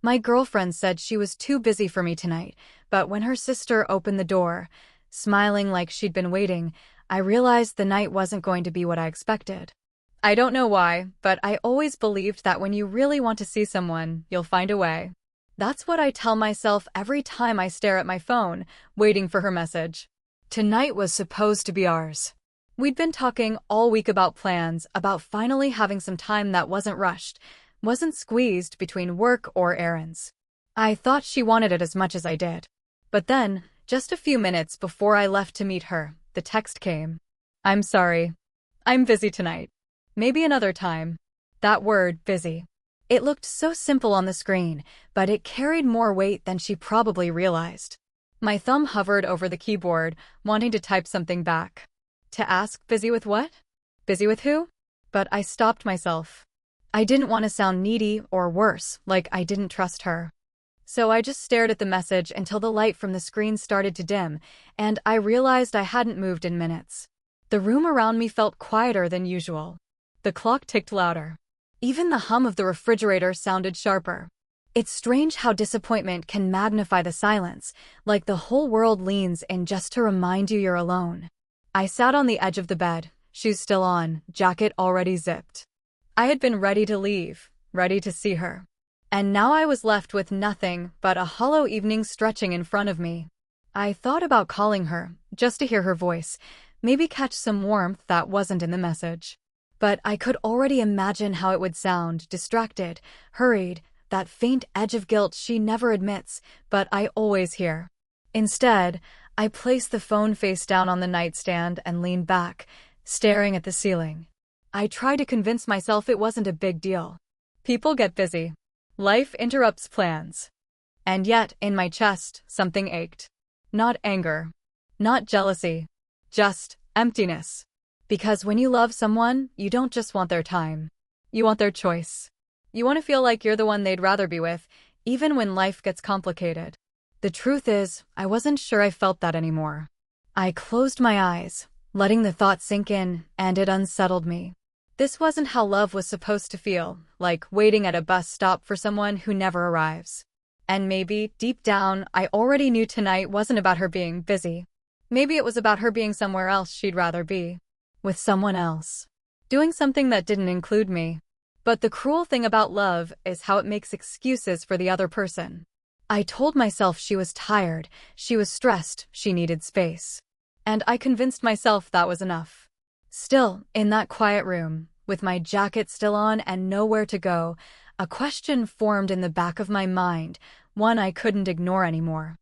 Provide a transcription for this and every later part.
My girlfriend said she was too busy for me tonight, but when her sister opened the door, smiling like she'd been waiting, I realized the night wasn't going to be what I expected. I don't know why, but I always believed that when you really want to see someone, you'll find a way. That's what I tell myself every time I stare at my phone, waiting for her message. Tonight was supposed to be ours. We'd been talking all week about plans, about finally having some time that wasn't rushed, wasn't squeezed between work or errands. I thought she wanted it as much as I did. But then, just a few minutes before I left to meet her, the text came. I'm sorry. I'm busy tonight. Maybe another time. That word, busy. It looked so simple on the screen, but it carried more weight than she probably realized. My thumb hovered over the keyboard, wanting to type something back. To ask, busy with what? Busy with who? But I stopped myself. I didn't want to sound needy or worse, like I didn't trust her. So I just stared at the message until the light from the screen started to dim, and I realized I hadn't moved in minutes. The room around me felt quieter than usual. The clock ticked louder. Even the hum of the refrigerator sounded sharper. It's strange how disappointment can magnify the silence, like the whole world leans in just to remind you you're alone. I sat on the edge of the bed, shoes still on, jacket already zipped. I had been ready to leave, ready to see her. And now I was left with nothing but a hollow evening stretching in front of me. I thought about calling her, just to hear her voice, maybe catch some warmth that wasn't in the message. But I could already imagine how it would sound, distracted, hurried, that faint edge of guilt she never admits, but I always hear. Instead, I placed the phone face down on the nightstand and leaned back, staring at the ceiling. I tried to convince myself it wasn't a big deal. People get busy. Life interrupts plans. And yet, in my chest, something ached. Not anger. Not jealousy. Just emptiness. Because when you love someone, you don't just want their time. You want their choice. You want to feel like you're the one they'd rather be with, even when life gets complicated. The truth is, I wasn't sure I felt that anymore. I closed my eyes, letting the thought sink in, and it unsettled me. This wasn't how love was supposed to feel, like waiting at a bus stop for someone who never arrives. And maybe, deep down, I already knew tonight wasn't about her being busy. Maybe it was about her being somewhere else she'd rather be. With someone else. Doing something that didn't include me. But the cruel thing about love is how it makes excuses for the other person. I told myself she was tired, she was stressed, she needed space. And I convinced myself that was enough. Still, in that quiet room, with my jacket still on and nowhere to go, a question formed in the back of my mind, one I couldn't ignore anymore.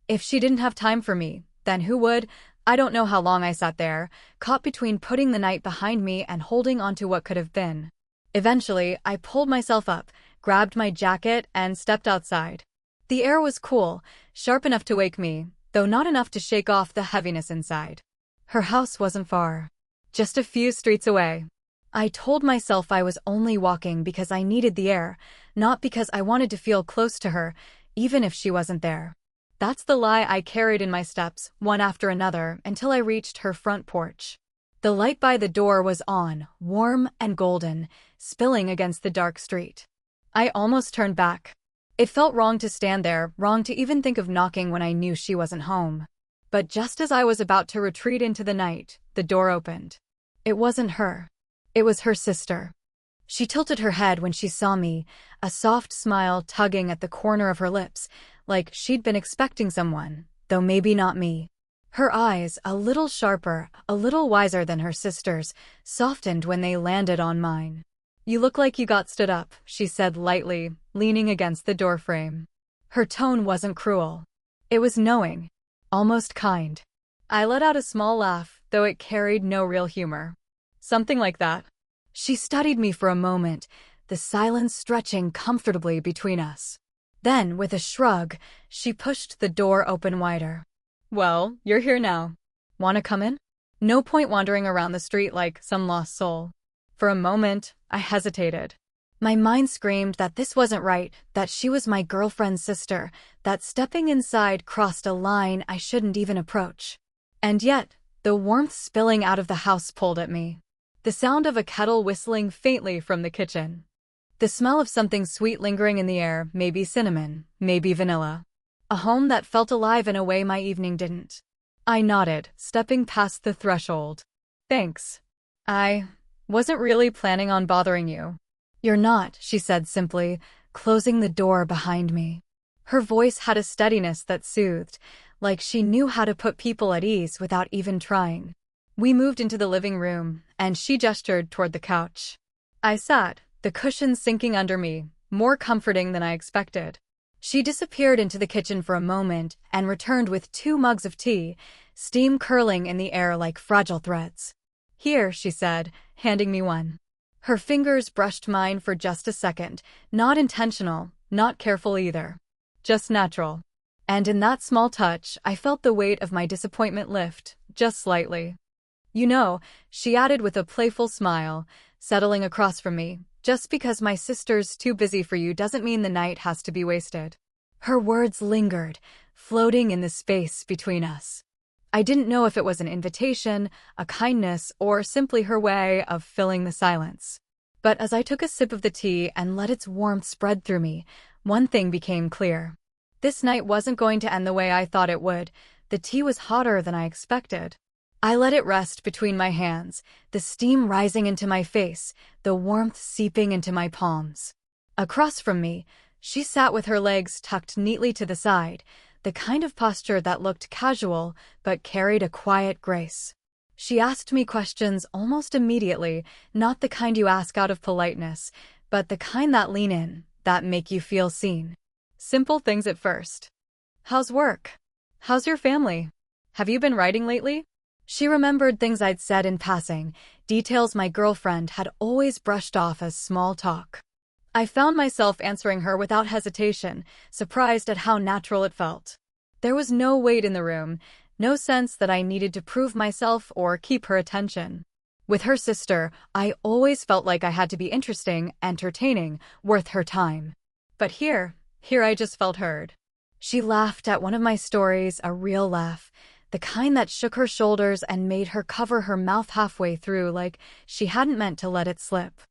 If she didn't have time for me, then who would? I don't know how long I sat there, caught between putting the night behind me and holding on to what could have been. Eventually, I pulled myself up, grabbed my jacket, and stepped outside. The air was cool, sharp enough to wake me, though not enough to shake off the heaviness inside. Her house wasn't far. Just a few streets away. I told myself I was only walking because I needed the air, not because I wanted to feel close to her, even if she wasn't there. That's the lie I carried in my steps, one after another, until I reached her front porch. The light by the door was on, warm and golden, spilling against the dark street. I almost turned back. It felt wrong to stand there, wrong to even think of knocking when I knew she wasn't home. But just as I was about to retreat into the night, the door opened. It wasn't her. It was her sister. She tilted her head when she saw me, a soft smile tugging at the corner of her lips, like she'd been expecting someone, though maybe not me. Her eyes, a little sharper, a little wiser than her sister's, softened when they landed on mine. "You look like you got stood up," she said lightly, leaning against the doorframe. Her tone wasn't cruel. It was knowing, almost kind. I let out a small laugh, though it carried no real humor. Something like that. She studied me for a moment, the silence stretching comfortably between us. Then, with a shrug, she pushed the door open wider. "Well, you're here now. Want to come in? No point wandering around the street like some lost soul." For a moment, I hesitated. My mind screamed that this wasn't right, that she was my girlfriend's sister, that stepping inside crossed a line I shouldn't even approach. And yet, the warmth spilling out of the house pulled at me. The sound of a kettle whistling faintly from the kitchen. The smell of something sweet lingering in the air, maybe cinnamon, maybe vanilla. A home that felt alive in a way my evening didn't. I nodded, stepping past the threshold. Thanks. I wasn't really planning on bothering you. You're not, she said simply, closing the door behind me. Her voice had a steadiness that soothed, like she knew how to put people at ease without even trying. We moved into the living room, and she gestured toward the couch. I sat, the cushions sinking under me, more comforting than I expected. She disappeared into the kitchen for a moment and returned with 2 mugs of tea, steam curling in the air like fragile threads. Here, she said, handing me one. Her fingers brushed mine for just a second, not intentional, not careful either. Just natural. And in that small touch, I felt the weight of my disappointment lift, just slightly. You know, she added with a playful smile, settling across from me, just because my sister's too busy for you doesn't mean the night has to be wasted. Her words lingered, floating in the space between us. I didn't know if it was an invitation, a kindness, or simply her way of filling the silence. But as I took a sip of the tea and let its warmth spread through me, one thing became clear. This night wasn't going to end the way I thought it would. The tea was hotter than I expected. I let it rest between my hands, the steam rising into my face, the warmth seeping into my palms. Across from me, she sat with her legs tucked neatly to the side, the kind of posture that looked casual but carried a quiet grace. She asked me questions almost immediately, not the kind you ask out of politeness, but the kind that lean in, that make you feel seen. Simple things at first. How's work? How's your family? Have you been writing lately? She remembered things I'd said in passing, details my girlfriend had always brushed off as small talk. I found myself answering her without hesitation, surprised at how natural it felt. There was no weight in the room, no sense that I needed to prove myself or keep her attention. With her sister, I always felt like I had to be interesting, entertaining, worth her time. But here I just felt heard. She laughed at one of my stories, a real laugh, the kind that shook her shoulders and made her cover her mouth halfway through like she hadn't meant to let it slip.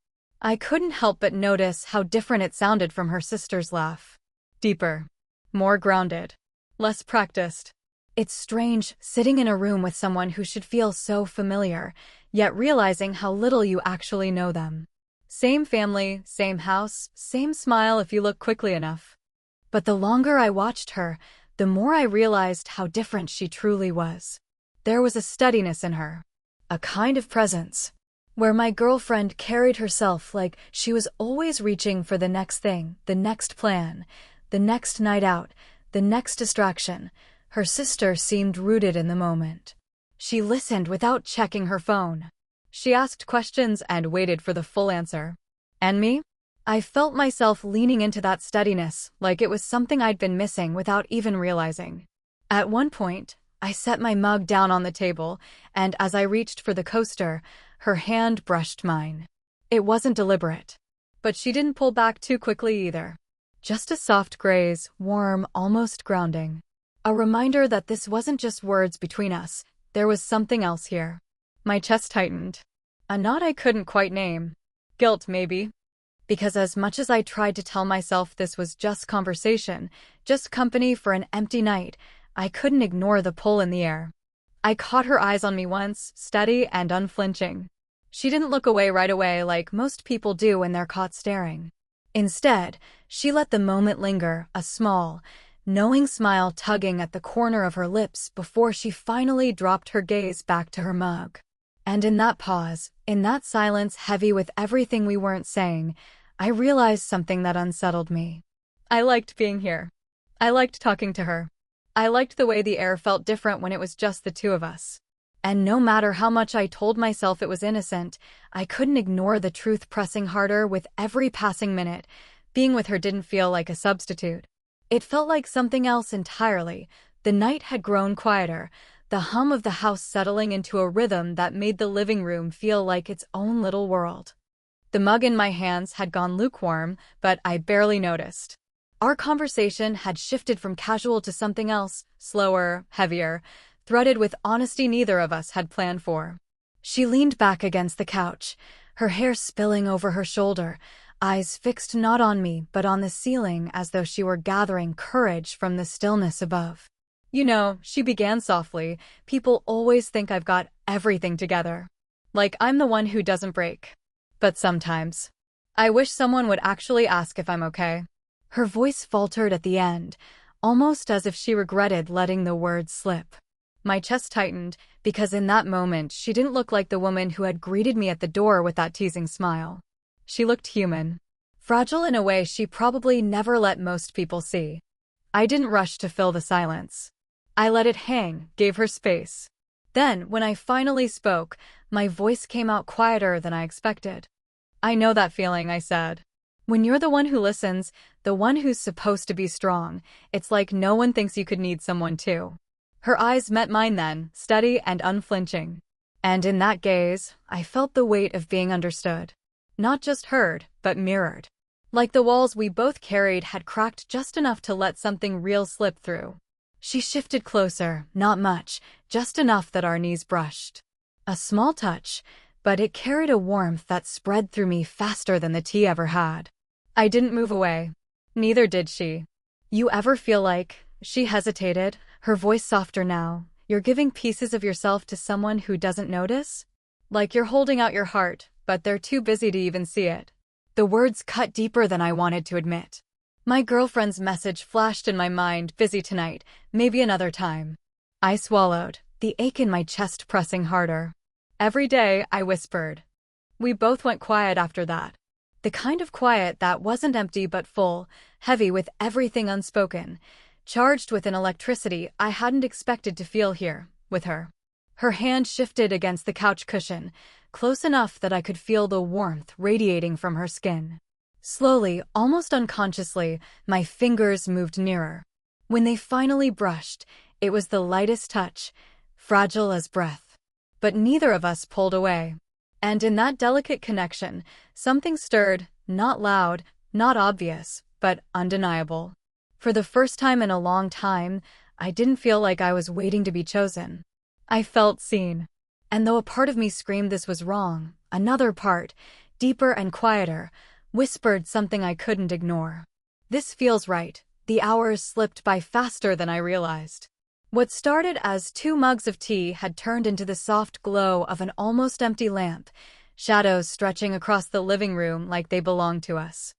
I couldn't help but notice how different it sounded from her sister's laugh. Deeper. More grounded. Less practiced. It's strange sitting in a room with someone who should feel so familiar, yet realizing how little you actually know them. Same family, same house, same smile if you look quickly enough. But the longer I watched her, the more I realized how different she truly was. There was a steadiness in her. A kind of presence. Where my girlfriend carried herself like she was always reaching for the next thing, the next plan, the next night out, the next distraction, her sister seemed rooted in the moment. She listened without checking her phone. She asked questions and waited for the full answer. And me? I felt myself leaning into that steadiness, like it was something I'd been missing without even realizing. At one point, I set my mug down on the table, and as I reached for the coaster, her hand brushed mine. It wasn't deliberate. But she didn't pull back too quickly either. Just a soft graze, warm, almost grounding. A reminder that this wasn't just words between us, there was something else here. My chest tightened. A knot I couldn't quite name. Guilt, maybe. Because as much as I tried to tell myself this was just conversation, just company for an empty night, I couldn't ignore the pull in the air. I caught her eyes on me once, steady and unflinching. She didn't look away right away like most people do when they're caught staring. Instead, she let the moment linger, a small, knowing smile tugging at the corner of her lips before she finally dropped her gaze back to her mug. And in that pause, in that silence heavy with everything we weren't saying, I realized something that unsettled me. I liked being here. I liked talking to her. I liked the way the air felt different when it was just the two of us. And no matter how much I told myself it was innocent, I couldn't ignore the truth pressing harder with every passing minute. Being with her didn't feel like a substitute. It felt like something else entirely. The night had grown quieter, the hum of the house settling into a rhythm that made the living room feel like its own little world. The mug in my hands had gone lukewarm, but I barely noticed. Our conversation had shifted from casual to something else, slower, heavier, threaded with honesty neither of us had planned for. She leaned back against the couch, her hair spilling over her shoulder, eyes fixed not on me but on the ceiling as though she were gathering courage from the stillness above. "You know," she began softly, "people always think I've got everything together. Like I'm the one who doesn't break. But sometimes I wish someone would actually ask if I'm okay." Her voice faltered at the end, almost as if she regretted letting the words slip. My chest tightened, because in that moment she didn't look like the woman who had greeted me at the door with that teasing smile. She looked human. Fragile in a way she probably never let most people see. I didn't rush to fill the silence. I let it hang, gave her space. Then, when I finally spoke, my voice came out quieter than I expected. "I know that feeling," I said. "When you're the one who listens, the one who's supposed to be strong, it's like no one thinks you could need someone too." Her eyes met mine then, steady and unflinching. And in that gaze, I felt the weight of being understood. Not just heard, but mirrored. Like the walls we both carried had cracked just enough to let something real slip through. She shifted closer, not much, just enough that our knees brushed. A small touch, but it carried a warmth that spread through me faster than the tea ever had. I didn't move away. Neither did she. "You ever feel like," she hesitated, her voice softer now, "you're giving pieces of yourself to someone who doesn't notice? Like you're holding out your heart, but they're too busy to even see it." The words cut deeper than I wanted to admit. My girlfriend's message flashed in my mind, "Busy tonight, maybe another time." I swallowed, the ache in my chest pressing harder. "Every day," I whispered. We both went quiet after that. The kind of quiet that wasn't empty but full, heavy with everything unspoken, charged with an electricity I hadn't expected to feel here, with her. Her hand shifted against the couch cushion, close enough that I could feel the warmth radiating from her skin. Slowly, almost unconsciously, my fingers moved nearer. When they finally brushed, it was the lightest touch, fragile as breath. But neither of us pulled away. And in that delicate connection, something stirred, not loud, not obvious, but undeniable. For the first time in a long time, I didn't feel like I was waiting to be chosen. I felt seen. And though a part of me screamed this was wrong, another part, deeper and quieter, whispered something I couldn't ignore. "This feels right." The hours slipped by faster than I realized. What started as 2 mugs of tea had turned into the soft glow of an almost empty lamp, shadows stretching across the living room like they belonged to us.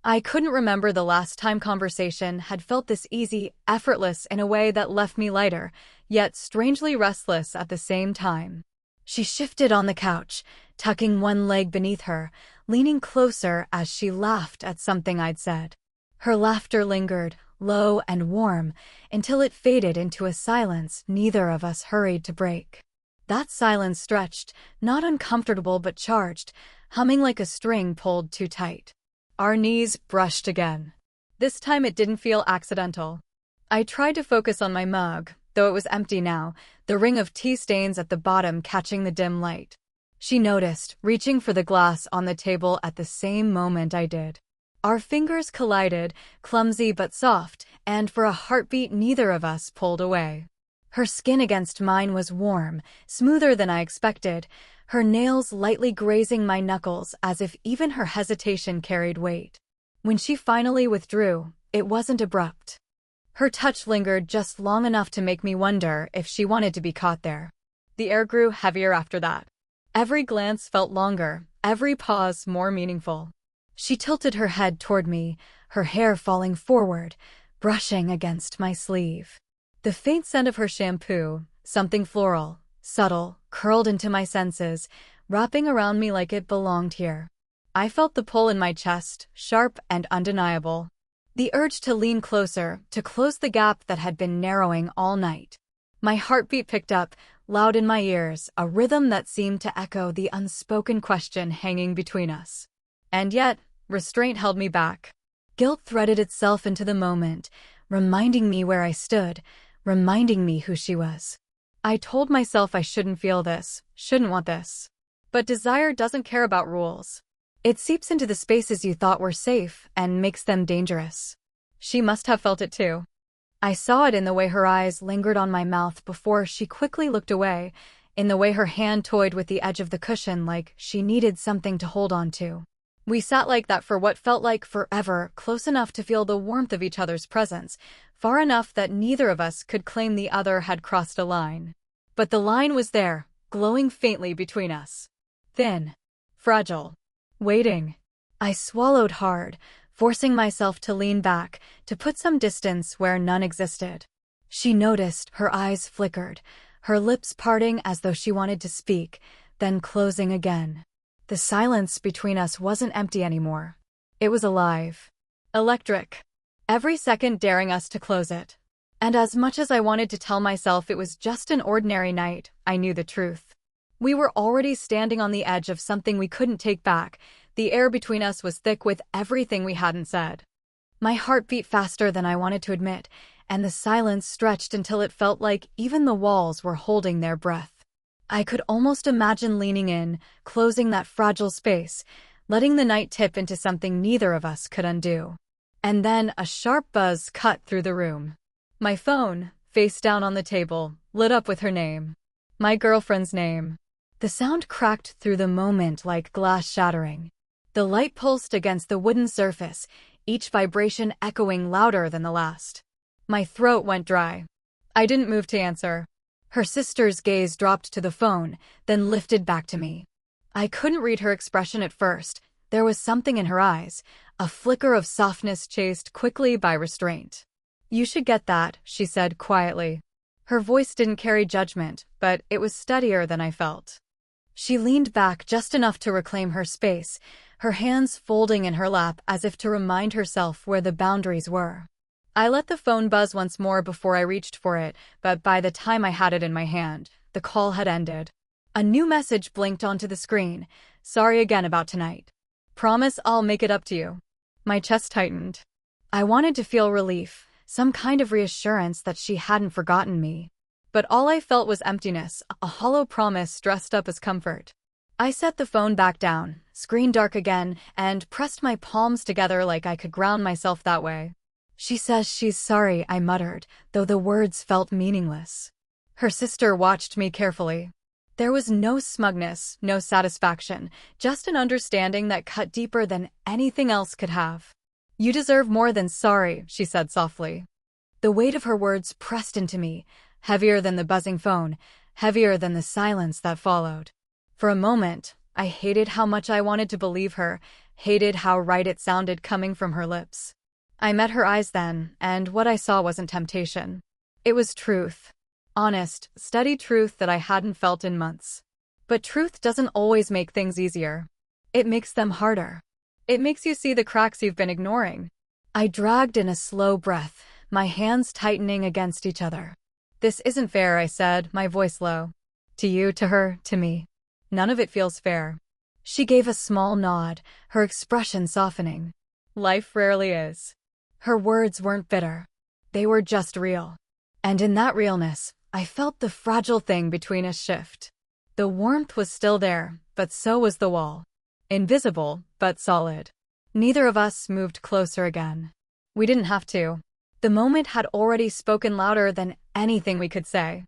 I couldn't remember the last time conversation had felt this easy, effortless in a way that left me lighter, yet strangely restless at the same time. She shifted on the couch, tucking one leg beneath her, leaning closer as she laughed at something I'd said. Her laughter lingered, low and warm, until it faded into a silence neither of us hurried to break. That silence stretched, not uncomfortable but charged, humming like a string pulled too tight. Our knees brushed again. This time it didn't feel accidental. I tried to focus on my mug, though it was empty now, the ring of tea stains at the bottom catching the dim light. She noticed, reaching for the glass on the table at the same moment I did. Our fingers collided, clumsy but soft, and for a heartbeat neither of us pulled away. Her skin against mine was warm, smoother than I expected, her nails lightly grazing my knuckles as if even her hesitation carried weight. When she finally withdrew, it wasn't abrupt. Her touch lingered just long enough to make me wonder if she wanted to be caught there. The air grew heavier after that. Every glance felt longer, every pause more meaningful. She tilted her head toward me, her hair falling forward, brushing against my sleeve. The faint scent of her shampoo, something floral, subtle, curled into my senses, wrapping around me like it belonged here. I felt the pull in my chest, sharp and undeniable. The urge to lean closer, to close the gap that had been narrowing all night. My heartbeat picked up, loud in my ears, a rhythm that seemed to echo the unspoken question hanging between us. And yet, restraint held me back. Guilt threaded itself into the moment, reminding me where I stood, reminding me who she was. I told myself I shouldn't feel this, shouldn't want this. But desire doesn't care about rules. It seeps into the spaces you thought were safe and makes them dangerous. She must have felt it too. I saw it in the way her eyes lingered on my mouth before she quickly looked away, in the way her hand toyed with the edge of the cushion like she needed something to hold on to. We sat like that for what felt like forever, close enough to feel the warmth of each other's presence, far enough that neither of us could claim the other had crossed a line. But the line was there, glowing faintly between us. Thin. Fragile. Waiting. I swallowed hard, forcing myself to lean back, to put some distance where none existed. She noticed, her eyes flickered, her lips parting as though she wanted to speak, then closing again. The silence between us wasn't empty anymore. It was alive. Electric. Every second daring us to close it. And as much as I wanted to tell myself it was just an ordinary night, I knew the truth. We were already standing on the edge of something we couldn't take back. The air between us was thick with everything we hadn't said. My heart beat faster than I wanted to admit, and the silence stretched until it felt like even the walls were holding their breath. I could almost imagine leaning in, closing that fragile space, letting the night tip into something neither of us could undo. And then a sharp buzz cut through the room. My phone, face down on the table, lit up with her name. My girlfriend's name. The sound cracked through the moment like glass shattering. The light pulsed against the wooden surface, each vibration echoing louder than the last. My throat went dry. I didn't move to answer. Her sister's gaze dropped to the phone, then lifted back to me. I couldn't read her expression at first. There was something in her eyes, a flicker of softness chased quickly by restraint. "You should get that," she said quietly. Her voice didn't carry judgment, but it was steadier than I felt. She leaned back just enough to reclaim her space, her hands folding in her lap as if to remind herself where the boundaries were. I let the phone buzz once more before I reached for it, but by the time I had it in my hand, the call had ended. A new message blinked onto the screen. "Sorry again about tonight. Promise I'll make it up to you." My chest tightened. I wanted to feel relief, some kind of reassurance that she hadn't forgotten me. But all I felt was emptiness, a hollow promise dressed up as comfort. I set the phone back down, screen dark again, and pressed my palms together like I could ground myself that way. "She says she's sorry," I muttered, though the words felt meaningless. Her sister watched me carefully. There was no smugness, no satisfaction, just an understanding that cut deeper than anything else could have. "You deserve more than sorry," she said softly. The weight of her words pressed into me, heavier than the buzzing phone, heavier than the silence that followed. For a moment, I hated how much I wanted to believe her, hated how right it sounded coming from her lips. I met her eyes then, and what I saw wasn't temptation. It was truth. Honest, steady truth that I hadn't felt in months. But truth doesn't always make things easier. It makes them harder. It makes you see the cracks you've been ignoring. I dragged in a slow breath, my hands tightening against each other. "This isn't fair," I said, my voice low. "To you, to her, to me. None of it feels fair." She gave a small nod, her expression softening. "Life rarely is." Her words weren't bitter. They were just real. And in that realness, I felt the fragile thing between us shift. The warmth was still there, but so was the wall. Invisible, but solid. Neither of us moved closer again. We didn't have to. The moment had already spoken louder than anything we could say.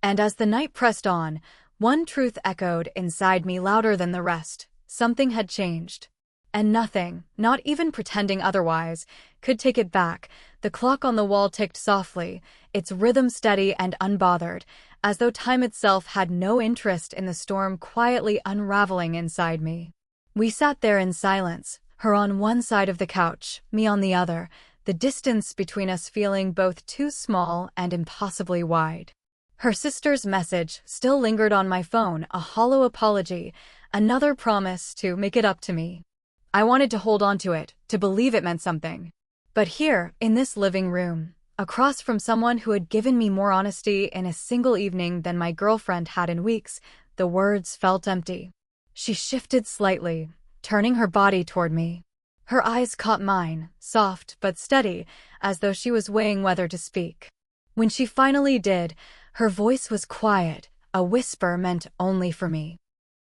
And as the night pressed on, one truth echoed inside me louder than the rest. Something had changed. And nothing, not even pretending otherwise, could take it back. The clock on the wall ticked softly, its rhythm steady and unbothered, as though time itself had no interest in the storm quietly unraveling inside me. We sat there in silence, her on one side of the couch, me on the other, the distance between us feeling both too small and impossibly wide. Her sister's message still lingered on my phone, a hollow apology, another promise to make it up to me. I wanted to hold on to it, to believe it meant something. But here, in this living room, across from someone who had given me more honesty in a single evening than my girlfriend had in weeks, the words felt empty. She shifted slightly, turning her body toward me. Her eyes caught mine, soft but steady, as though she was weighing whether to speak. When she finally did, her voice was quiet, a whisper meant only for me.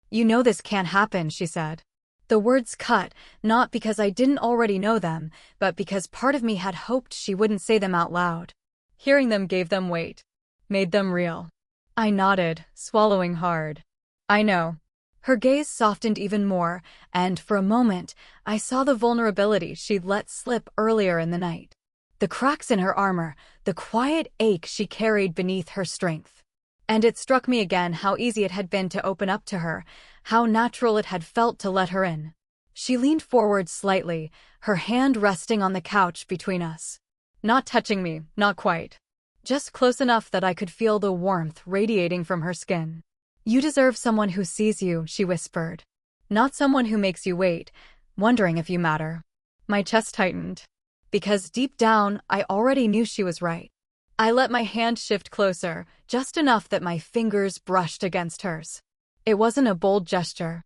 "You know this can't happen," she said. The words cut, not because I didn't already know them, but because part of me had hoped she wouldn't say them out loud. Hearing them gave them weight, made them real. I nodded, swallowing hard. "I know." Her gaze softened even more, and for a moment, I saw the vulnerability she'd let slip earlier in the night. The cracks in her armor, the quiet ache she carried beneath her strength. And it struck me again how easy it had been to open up to her, how natural it had felt to let her in. She leaned forward slightly, her hand resting on the couch between us. Not touching me, not quite. Just close enough that I could feel the warmth radiating from her skin. "You deserve someone who sees you," she whispered. "Not someone who makes you wait, wondering if you matter." My chest tightened. Because deep down, I already knew she was right. I let my hand shift closer, just enough that my fingers brushed against hers. It wasn't a bold gesture.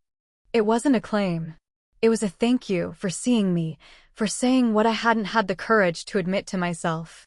It wasn't a claim. It was a thank you for seeing me, for saying what I hadn't had the courage to admit to myself.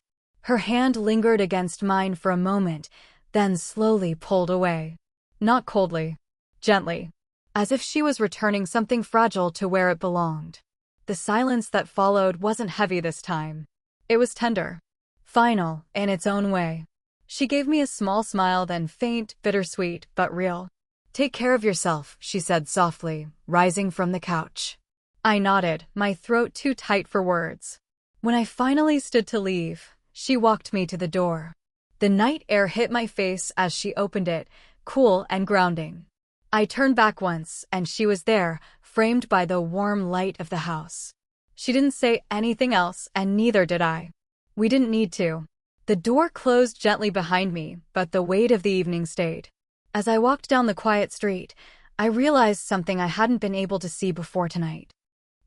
Her hand lingered against mine for a moment, then slowly pulled away. Not coldly, gently, as if she was returning something fragile to where it belonged. The silence that followed wasn't heavy this time. It was tender, final, in its own way. She gave me a small smile, then faint, bittersweet, but real. "Take care of yourself," she said softly, rising from the couch. I nodded, my throat too tight for words. When I finally stood to leave, she walked me to the door. The night air hit my face as she opened it, cool and grounding. I turned back once, and she was there, framed by the warm light of the house. She didn't say anything else, and neither did I. We didn't need to. The door closed gently behind me, but the weight of the evening stayed. As I walked down the quiet street, I realized something I hadn't been able to see before tonight.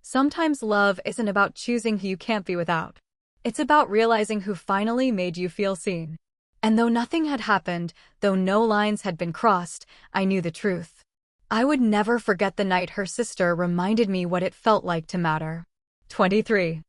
Sometimes love isn't about choosing who you can't be without. It's about realizing who finally made you feel seen. And though nothing had happened, though no lines had been crossed, I knew the truth. I would never forget the night her sister reminded me what it felt like to matter. 23.